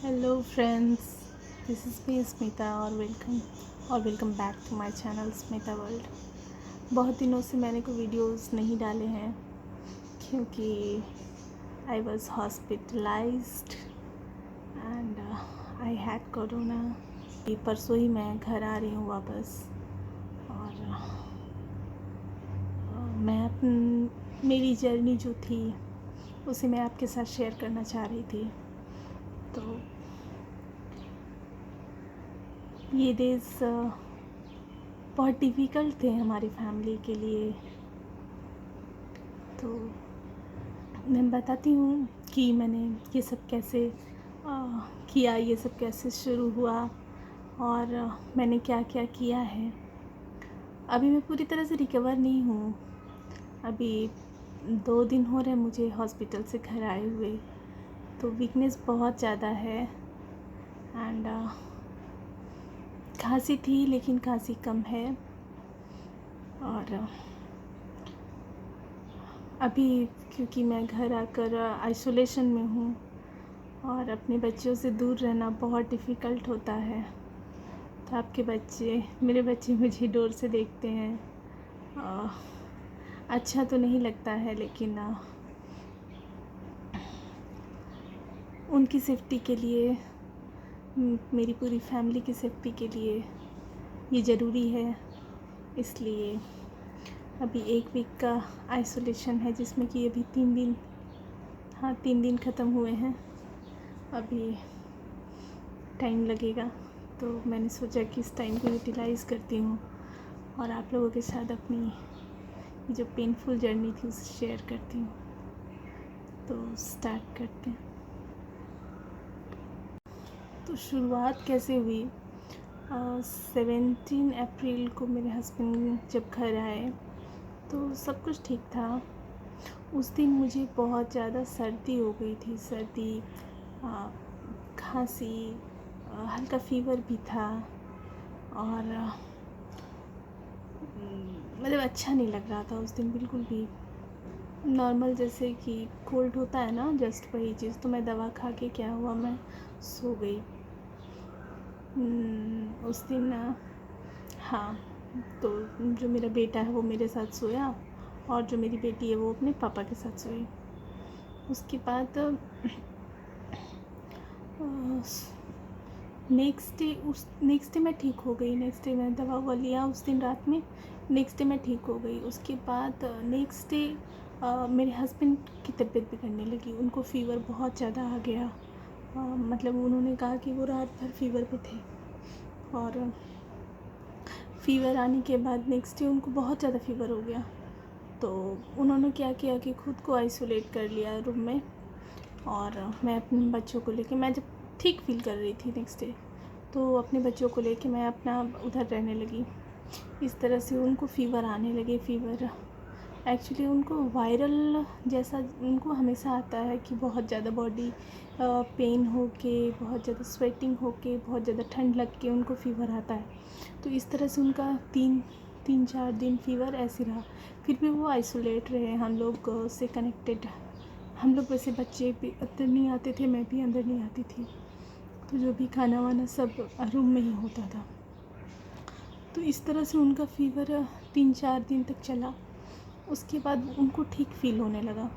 Hello friends, this is me Smita और welcome back to my channel Smita world. बहुत दिनों से मैंने कोई वीडियोस नहीं डाले हैं क्योंकि I was hospitalised and I had corona. परसों ही मैं घर आ रही हूँ वापस और मेरी जर्नी जो थी उसे मैं आपके साथ शेयर करना चाह रही थी। तो ये डेज़ बहुत डिफ़िकल्ट थे हमारी फैमिली के लिए। तो मैं बताती हूँ कि मैंने ये सब कैसे किया, ये सब कैसे शुरू हुआ और मैंने क्या क्या किया है। अभी मैं पूरी तरह से रिकवर नहीं हूँ। अभी 2 दिन हो रहे मुझे हॉस्पिटल से घर आए हुए। तो वीकनेस बहुत ज़्यादा है एंड खांसी थी लेकिन खांसी कम है। और अभी क्योंकि मैं घर आकर आइसोलेशन में हूँ और अपने बच्चों से दूर रहना बहुत डिफ़िकल्ट होता है। तो आपके बच्चे, मेरे बच्चे मुझे दूर से देखते हैं। अच्छा तो नहीं लगता है लेकिन उनकी सेफ्टी के लिए, मेरी पूरी फैमिली की सेफ्टी के लिए ये ज़रूरी है। इसलिए अभी 1 वीक का आइसोलेशन है जिसमें कि अभी 3 दिन ख़त्म हुए हैं। अभी टाइम लगेगा तो मैंने सोचा कि इस टाइम को यूटिलाइज़ करती हूँ और आप लोगों के साथ अपनी जो पेनफुल जर्नी थी उसे शेयर करती हूँ। तो स्टार्ट करते हैं। तो शुरुआत कैसे हुई? 17 अप्रैल को मेरे हस्बैंड जब घर आए तो सब कुछ ठीक था। उस दिन मुझे बहुत ज़्यादा सर्दी हो गई थी। सर्दी, खांसी, हल्का फ़ीवर भी था और मतलब अच्छा नहीं लग रहा था उस दिन बिल्कुल भी। नॉर्मल जैसे कि कोल्ड होता है ना, जस्ट वही चीज़। तो मैं दवा खा के क्या हुआ, मैं सो गई उस दिन। हाँ, तो जो मेरा बेटा है वो मेरे साथ सोया और जो मेरी बेटी है वो अपने पापा के साथ सोई। उसके बाद नेक्स्ट डे मैं ठीक हो गई। नेक्स्ट डे मैंने दवा ववा लिया उस दिन रात में। नेक्स्ट डे मैं ठीक हो गई। उसके बाद नेक्स्ट डे मेरे हस्बैंड की तबीयत बिगड़ने लगी। उनको फ़ीवर बहुत ज़्यादा आ गया। मतलब उन्होंने कहा कि वो रात भर फ़ीवर पे थे और फ़ीवर आने के बाद नेक्स्ट डे उनको बहुत ज़्यादा फ़ीवर हो गया। तो उन्होंने क्या किया कि खुद को आइसोलेट कर लिया रूम में और मैं अपने बच्चों को लेके, मैं जब ठीक फील कर रही थी नेक्स्ट डे, तो अपने बच्चों को लेके मैं अपना उधर रहने लगी। इस तरह से उनको फ़ीवर आने लगे। फ़ीवर एक्चुअली उनको वायरल जैसा उनको हमेशा आता है कि बहुत ज़्यादा बॉडी पेन हो के, बहुत ज़्यादा स्वेटिंग हो के, बहुत ज़्यादा ठंड लग के उनको फ़ीवर आता है। तो इस तरह से उनका 3-4 दिन फ़ीवर ऐसे रहा। फिर भी वो आइसोलेट रहे। हम लोग से कनेक्टेड, हम लोग वैसे बच्चे भी अंदर नहीं आते थे, मैं भी अंदर नहीं आती थी। तो जो भी खाना वाना सब रूम में ही होता था। तो इस तरह से उनका फ़ीवर 3-4 दिन तक चला। उसके बाद उनको ठीक फ़ील होने लगा।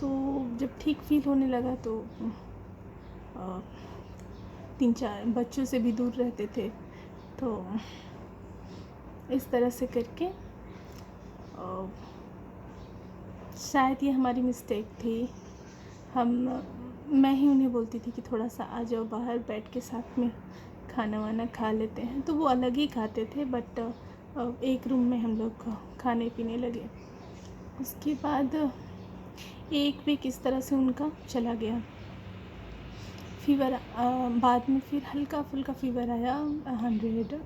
तो जब ठीक फ़ील होने लगा तो 3-4 बच्चों से भी दूर रहते थे। तो इस तरह से करके शायद ये हमारी मिस्टेक थी। मैं ही उन्हें बोलती थी कि थोड़ा सा आ जाओ बाहर, बैठ के साथ में खाना वाना खा लेते हैं। तो वो अलग ही खाते थे बट एक रूम में हम लोग खाने पीने लगे। उसके बाद 1 वीक इस तरह से उनका चला गया फ़ीवर। बाद में फिर हल्का फुल्का फ़ीवर आया, 100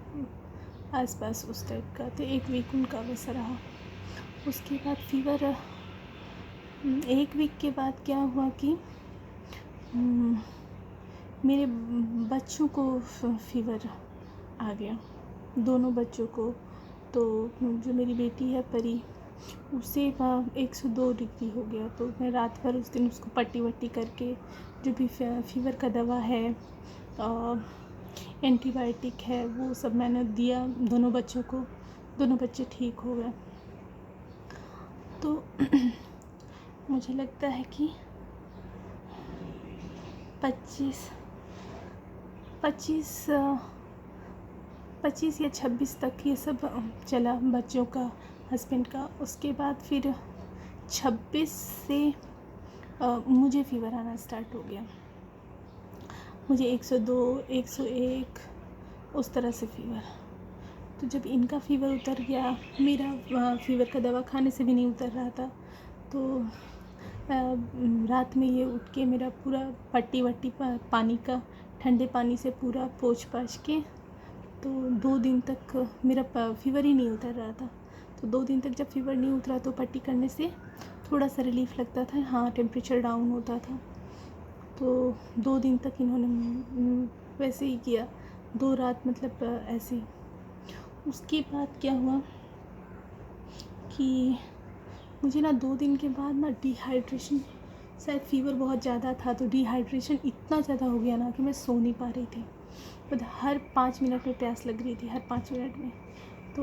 आसपास उस टाइप का। तो 1 वीक उनका वैसा रहा। उसके बाद फ़ीवर 1 वीक के बाद क्या हुआ कि मेरे बच्चों को फ़ीवर आ गया, दोनों बच्चों को। तो जो मेरी बेटी है परी, उसे 102 डिग्री हो गया। तो मैं रात भर उस दिन उसको पट्टी वट्टी करके जो भी फीवर का दवा है, एंटीबायोटिक है, वो सब मैंने दिया दोनों बच्चों को। दोनों बच्चे ठीक हो गए। तो मुझे लगता है कि 25 या 26 तक ये सब चला बच्चों का, हस्बैंड का। उसके बाद फिर 26 से मुझे फ़ीवर आना स्टार्ट हो गया। मुझे 102, 101 उस तरह से फ़ीवर। तो जब इनका फ़ीवर उतर गया, मेरा फ़ीवर का दवा खाने से भी नहीं उतर रहा था। तो रात में ये उठ के मेरा पूरा पट्टी वट्टी पानी का, ठंडे पानी से पूरा पोंछ पाछ के, तो 2 दिन तक मेरा फ़ीवर ही नहीं उतर रहा था। तो 2 दिन तक जब फ़ीवर नहीं उतरा तो पट्टी करने से थोड़ा सा रिलीफ़ लगता था, हाँ टेम्परेचर डाउन होता था। तो 2 दिन तक इन्होंने वैसे ही किया, 2 रात मतलब ऐसे ही। उसके बाद क्या हुआ कि मुझे ना 2 दिन के बाद ना डिहाइड्रेशन, शायद फ़ीवर बहुत ज़्यादा था तो डिहाइड्रेशन इतना ज़्यादा हो गया ना कि मैं सो नहीं पा रही थी। मतलब हर 5 मिनट में प्यास लग रही थी, हर 5 मिनट में। तो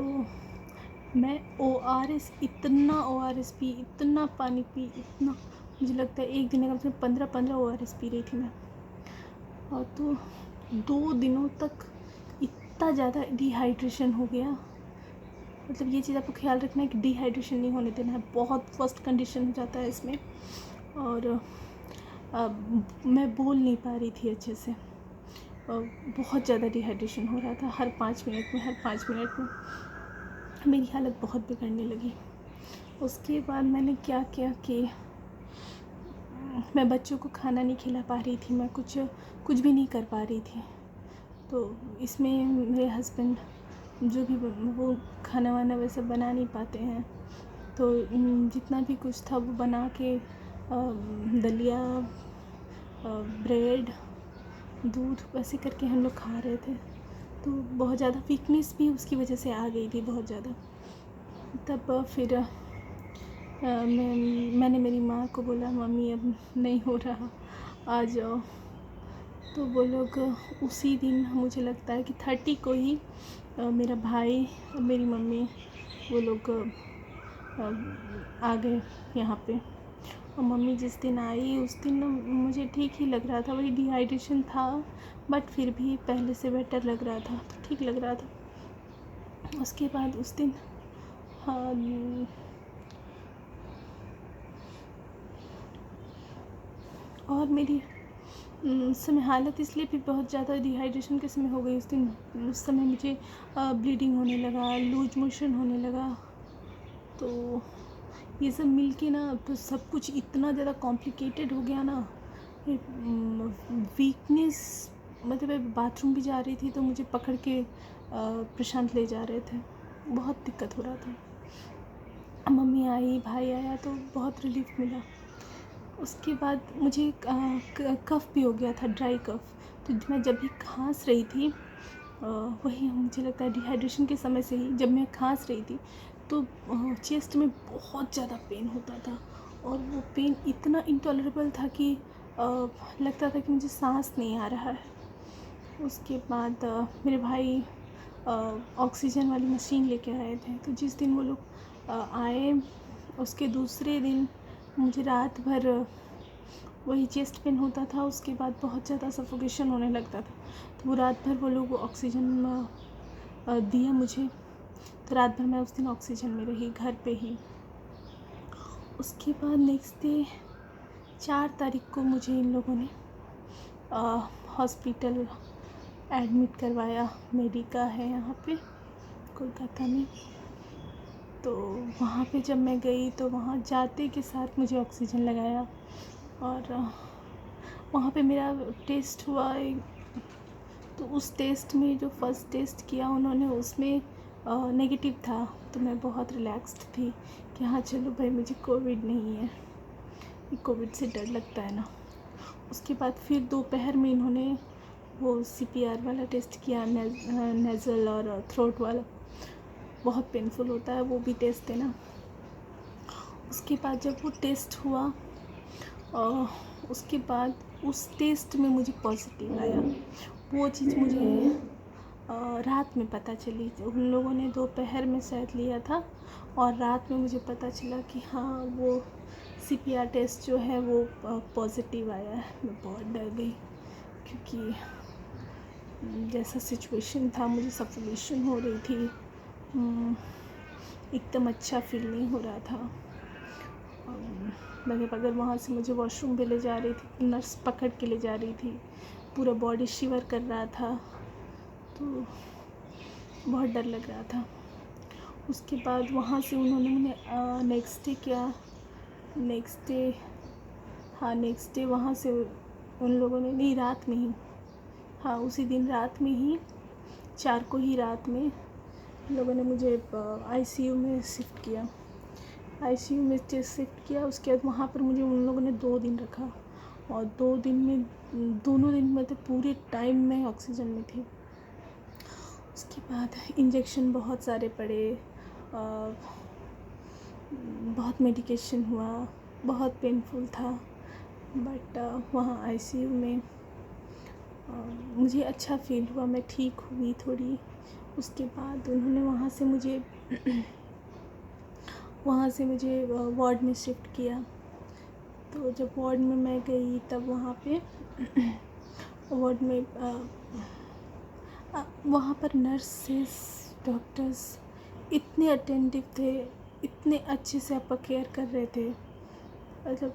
मैं ORS, इतना ORS पी, इतना पानी पी, इतना, मुझे लगता है एक दिन में कम से कम 15 ORS पी रही थी मैं। और तो 2 दिनों तक इतना ज़्यादा डिहाइड्रेशन हो गया। मतलब ये चीज़ आपको ख्याल रखना है कि डिहाइड्रेशन नहीं होने देना है, बहुत फर्स्ट कंडीशन हो जाता है इसमें। और मैं बोल नहीं पा रही थी अच्छे से, बहुत ज़्यादा डिहाइड्रेशन हो रहा था। हर 5 मिनट में मेरी हालत बहुत बिगड़ने लगी। उसके बाद मैंने क्या किया कि मैं बच्चों को खाना नहीं खिला पा रही थी, मैं कुछ भी नहीं कर पा रही थी। तो इसमें मेरे हस्बैंड जो भी वो खाना वाना वैसे बना नहीं पाते हैं, तो जितना भी कुछ था वो बना के दलिया, ब्रेड, दूध वैसे करके हम लोग खा रहे थे। तो बहुत ज़्यादा वीकनेस भी उसकी वजह से आ गई थी, बहुत ज़्यादा। तब फिर मैंने मेरी माँ को बोला, मम्मी अब नहीं हो रहा, आ जाओ। तो वो लोग उसी दिन, मुझे लगता है कि 30 को ही मेरा भाई और मेरी मम्मी वो लोग आ गए यहाँ पे। और मम्मी जिस दिन आई उस दिन मुझे ठीक ही लग रहा था, वही डिहाइड्रेशन था बट फिर भी पहले से बेटर लग रहा था, तो ठीक लग रहा था। उसके बाद उस दिन और मेरी उस समय हालत इसलिए भी बहुत ज़्यादा डिहाइड्रेशन के समय हो गई उस दिन। उस समय मुझे ब्लीडिंग होने लगा, लूज मोशन होने लगा। तो ये सब मिल के ना, तो सब कुछ इतना ज़्यादा कॉम्प्लिकेटेड हो गया ना। वीकनेस, मतलब मैं बाथरूम भी जा रही थी तो मुझे पकड़ के प्रशांत ले जा रहे थे, बहुत दिक्कत हो रहा था। मम्मी आई, भाई आया तो बहुत रिलीफ मिला। उसके बाद मुझे कफ़ भी हो गया था, ड्राई कफ़। तो मैं जब भी खांस रही थी, वही मुझे लगता है डिहाइड्रेशन के समय से ही, जब मैं खांस रही थी तो चेस्ट में बहुत ज़्यादा पेन होता था। और वो पेन इतना इंटॉलरेबल था कि लगता था कि मुझे सांस नहीं आ रहा है। उसके बाद मेरे भाई ऑक्सीजन वाली मशीन लेके आए थे। तो जिस दिन वो लोग आए, उसके दूसरे दिन मुझे रात भर वही चेस्ट पेन होता था। उसके बाद बहुत ज़्यादा सफोकेशन होने लगता था। तो वो रात भर वो लोग ऑक्सीजन दिया मुझे। तो रात भर मैं उस दिन ऑक्सीजन में रही, घर पे ही। उसके बाद नेक्स्ट डे 4 तारीख को मुझे इन लोगों ने हॉस्पिटल एडमिट करवाया। मेडिका है यहाँ पे कोलकाता में। तो वहाँ पे जब मैं गई तो वहाँ जाते के साथ मुझे ऑक्सीजन लगाया। और वहाँ पे मेरा टेस्ट हुआ तो उस टेस्ट में जो फर्स्ट टेस्ट किया उन्होंने, उसमें नेगेटिव था। तो मैं बहुत रिलैक्स्ड थी कि हाँ चलो भाई, मुझे कोविड नहीं है। ये कोविड से डर लगता है ना। उसके बाद फिर दोपहर में इन्होंने वो CPR वाला टेस्ट किया, नेज़ल और थ्रोट वाला, बहुत पेनफुल होता है वो भी टेस्ट है ना। उसके बाद जब वो टेस्ट हुआ, उसके बाद उस टेस्ट में मुझे पॉजिटिव आया। वो चीज़ मुझे रात में पता चली। उन लोगों ने दोपहर में शायद लिया था और रात में मुझे पता चला कि हाँ वो CPR टेस्ट जो है वो पॉजिटिव आया है। मैं बहुत डर गई क्योंकि जैसा सिचुएशन था, मुझे सफोकेशन हो रही थी, एकदम अच्छा फील नहीं हो रहा था। मतलब अगर वहाँ से मुझे वॉशरूम पे ले जा रही थी, नर्स पकड़ के ले जा रही थी, पूरा बॉडी शिवर कर रहा था, तो बहुत डर लग रहा था। उसके बाद वहाँ से उन्होंने मुझे नेक्स्ट डे वहाँ से उन लोगों ने, नहीं रात में ही, हाँ उसी दिन रात में ही 4 को ही रात में लोगों ने मुझे ICU में शिफ्ट किया। ICU में शिफ्ट किया। उसके बाद वहाँ पर मुझे उन लोगों ने 2 दिन रखा और दोनों दिन में तो पूरे टाइम में ऑक्सीजन में थी। उसके बाद इंजेक्शन बहुत सारे पड़े, बहुत मेडिकेशन हुआ, बहुत पेनफुल था, बट वहाँ ICU में मुझे अच्छा फील हुआ, मैं ठीक हुई थोड़ी। उसके बाद उन्होंने वहाँ से मुझे वार्ड में शिफ्ट किया। तो जब वार्ड में मैं गई तब वहाँ पे वार्ड में वहाँ पर नर्सेस डॉक्टर्स इतने अटेंटिव थे, इतने अच्छे से आपका केयर कर रहे थे। मतलब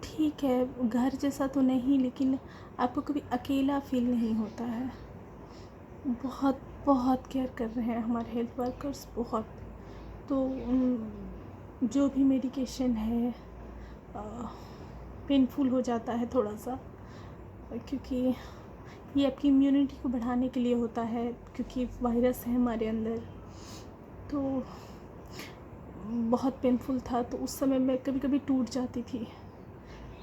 ठीक है घर जैसा तो नहीं, लेकिन आपको कभी अकेला फील नहीं होता है। बहुत बहुत केयर कर रहे हैं हमारे हेल्थ वर्कर्स, बहुत। तो जो भी मेडिकेशन है पेनफुल हो जाता है थोड़ा सा, क्योंकि ये आपकी इम्यूनिटी को बढ़ाने के लिए होता है, क्योंकि वायरस है हमारे अंदर। तो बहुत पेनफुल था। तो उस समय मैं कभी कभी टूट जाती थी।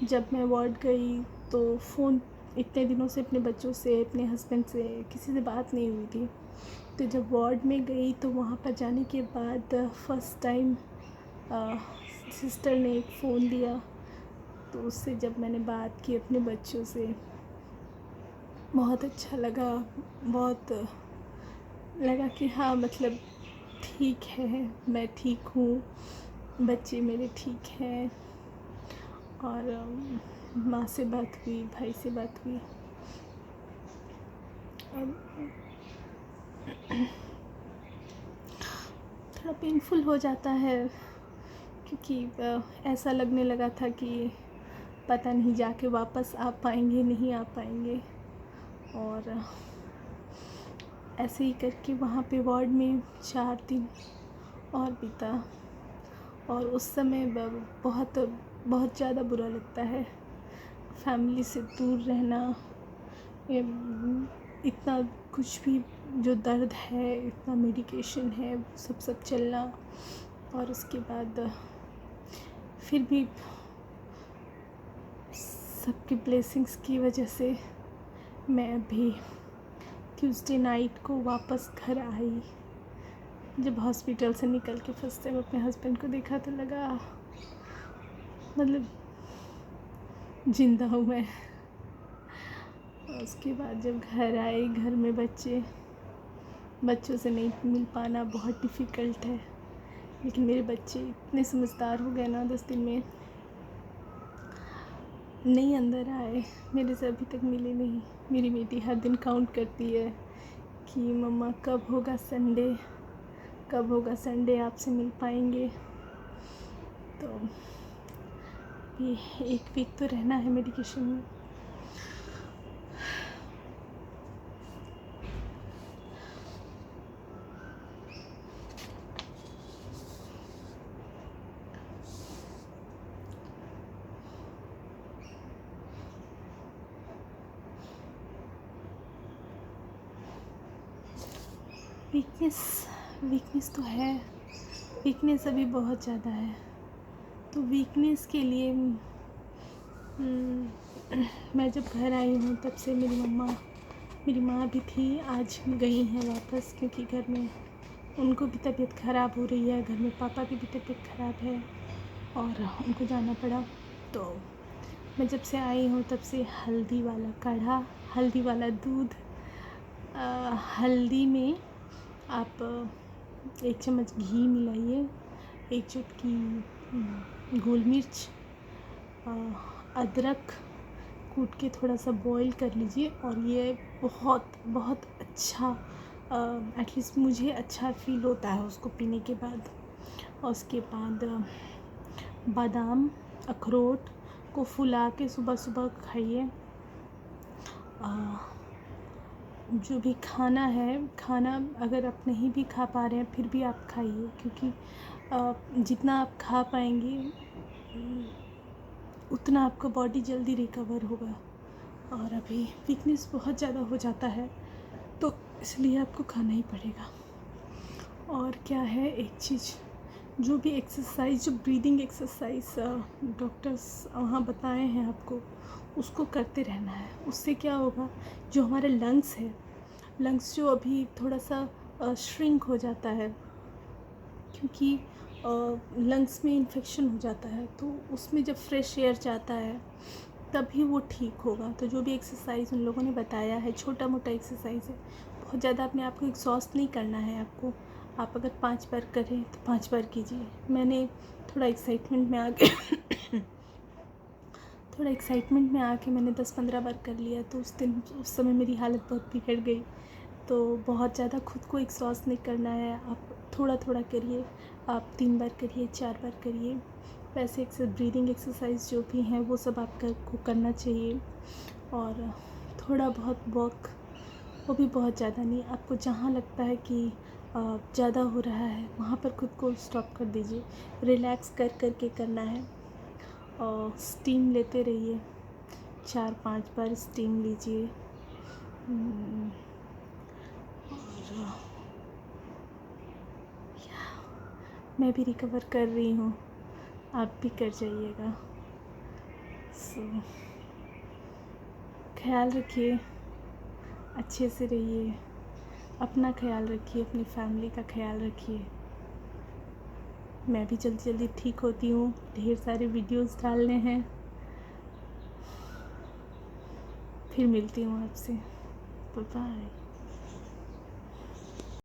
जब मैं वार्ड गई तो फ़ोन इतने दिनों से अपने बच्चों से, अपने हस्बैंड से किसी से बात नहीं हुई थी। तो जब वार्ड में गई तो वहाँ पर जाने के बाद फर्स्ट टाइम सिस्टर ने एक फ़ोन दिया, तो उससे जब मैंने बात की अपने बच्चों से, बहुत अच्छा लगा। बहुत लगा कि हाँ मतलब ठीक है, मैं ठीक हूँ, बच्चे मेरे ठीक हैं। और माँ से बात हुई, भाई से बात हुई। थोड़ा पेनफुल हो जाता है क्योंकि ऐसा लगने लगा था कि पता नहीं जाके वापस आ पाएंगे नहीं आ पाएंगे। और ऐसे ही करके वहाँ पे वार्ड में 4 दिन और बीता। और उस समय बहुत बहुत ज़्यादा बुरा लगता है फैमिली से दूर रहना, इतना कुछ भी जो दर्द है, इतना मेडिकेशन है, सब चलना। और उसके बाद फिर भी सबकी ब्लेसिंग्स की वजह से मैं अभी ट्यूसडे नाइट को वापस घर आई। जब हॉस्पिटल से निकल के फर्स्ट टाइम अपने हस्बैंड को देखा तो लगा मतलब जिंदा हूँ मैं। उसके बाद जब घर आई, घर में बच्चों से नहीं मिल पाना बहुत डिफ़िकल्ट है, लेकिन मेरे बच्चे इतने समझदार हो गए ना 10 दिन में, नहीं अंदर आए, मेरे से अभी तक मिले नहीं। मेरी बेटी हर दिन काउंट करती है कि मम्मा कब होगा संडे आपसे मिल पाएंगे। तो ये 1 वीक तो रहना है मेडिकेशन में। वीकनेस तो है, वीकनेस अभी बहुत ज़्यादा है। तो वीकनेस के लिए मैं जब घर आई हूँ तब से मेरी माँ भी थी, आज गई हैं वापस, क्योंकि घर में उनको भी तबीयत ख़राब हो रही है, घर में पापा की भी तबीयत ख़राब है और उनको जाना पड़ा। तो मैं जब से आई हूँ तब से हल्दी वाला काढ़ा, हल्दी वाला दूध, हल्दी में आप 1 चम्मच घी मिलाइए, 1 चुटकी गोल मिर्च, अदरक कूट के थोड़ा सा बॉईल कर लीजिए और ये बहुत बहुत अच्छा, एटलीस्ट मुझे अच्छा फ़ील होता है उसको पीने के बाद। और उसके बाद बादाम, अखरोट को फुला के सुबह सुबह खाइए। जो भी खाना है, खाना अगर आप नहीं भी खा पा रहे हैं फिर भी आप खाइए, क्योंकि जितना आप खा पाएंगे उतना आपका बॉडी जल्दी रिकवर होगा। और अभी वीकनेस बहुत ज़्यादा हो जाता है तो इसलिए आपको खाना ही पड़ेगा। और क्या है, एक चीज़, जो भी एक्सरसाइज, जो ब्रीदिंग एक्सरसाइज डॉक्टर्स वहाँ बताए हैं आपको, उसको करते रहना है। उससे क्या होगा, जो हमारे लंग्स है, लंग्स जो अभी थोड़ा सा श्रिंक हो जाता है, क्योंकि लंग्स में इन्फेक्शन हो जाता है, तो उसमें जब फ्रेश एयर जाता है तभी वो ठीक होगा। तो जो भी एक्सरसाइज उन लोगों ने बताया है, छोटा मोटा एक्सरसाइज है, बहुत ज़्यादा अपने आप को एग्जॉस्ट नहीं करना है आपको। आप अगर 5 बार करें तो 5 बार कीजिए। मैंने थोड़ा एक्साइटमेंट में आके मैंने 10-15 बार कर लिया, तो उस समय मेरी हालत बहुत बिगड़ गई। तो बहुत ज़्यादा खुद को एग्जॉस्ट नहीं करना है, आप थोड़ा थोड़ा करिए। आप 3 बार करिए, 4 बार करिए। वैसे ब्रीदिंग एक्सरसाइज जो भी हैं वो सब आपको करना चाहिए। और थोड़ा बहुत वॉक, वो भी बहुत ज़्यादा नहीं, आपको जहाँ लगता है कि ज़्यादा हो रहा है वहाँ पर खुद को स्टॉप कर दीजिए। रिलैक्स कर के करना है। और स्टीम लेते रहिए, 4-5 बार स्टीम लीजिए। और मैं भी रिकवर कर रही हूँ, आप भी कर जाइएगा। सो ख्याल रखिए, अच्छे से रहिए, अपना ख्याल रखिए, अपनी फैमिली का ख्याल रखिए। मैं भी जल्दी जल्दी ठीक होती हूँ, ढेर सारे वीडियोस डालने हैं। फिर मिलती हूँ आपसे, बाय बाय।